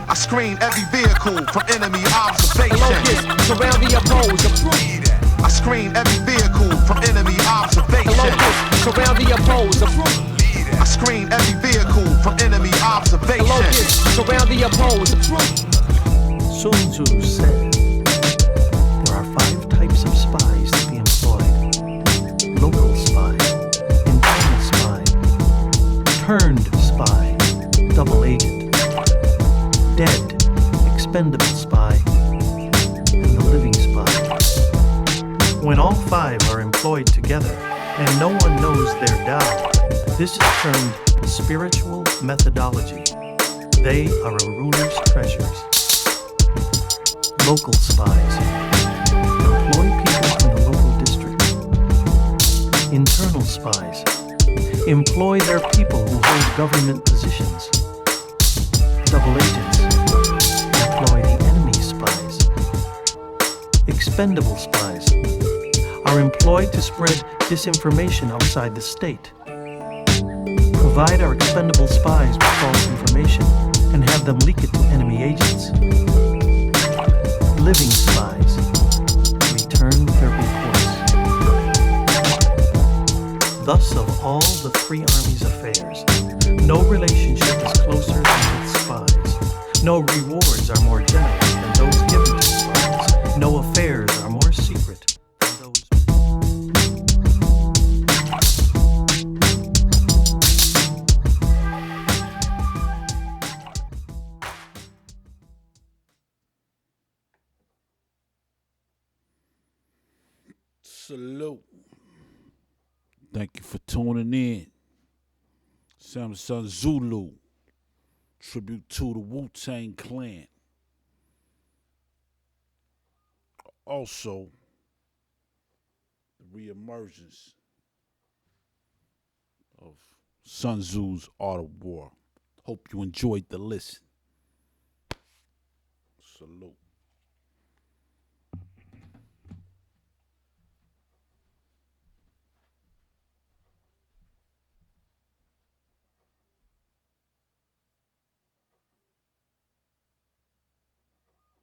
Speaker 9: I screen every vehicle from enemy observation.
Speaker 5: Locusts surround the opposed.
Speaker 9: I screen every vehicle from enemy observation.
Speaker 5: Locusts surround the opposed.
Speaker 9: I screen every vehicle from enemy observation.
Speaker 5: Locusts surround the opposed.
Speaker 3: Sun Tzu said, there are 5 types of spies to be employed. Local spy, internal spy, turned spy, double agent, dead, expendable spy, and the living spy. When all 5 are employed together and no one knows their Tao, this is termed spiritual methodology. They are a ruler's treasures. Local spies employ people from the local district. Internal spies employ their people who hold government positions. Double agents employ the enemy spies. Expendable spies are employed to spread disinformation outside the state. Provide our expendable spies with false information and have them leak it to enemy agents. Living spies return with their reports. Thus, of all the 3 armies' affairs, no relationship is closer than with spies. No rewards are more generous than those given to spies. No affairs are more secret than those.
Speaker 1: Salute. Thank you for tuning in. SamSun Zulu. Tribute to the Wu-Tang Clan. Also, the reemergence of Sun Tzu's Art of War. Hope you enjoyed the listen. Salute.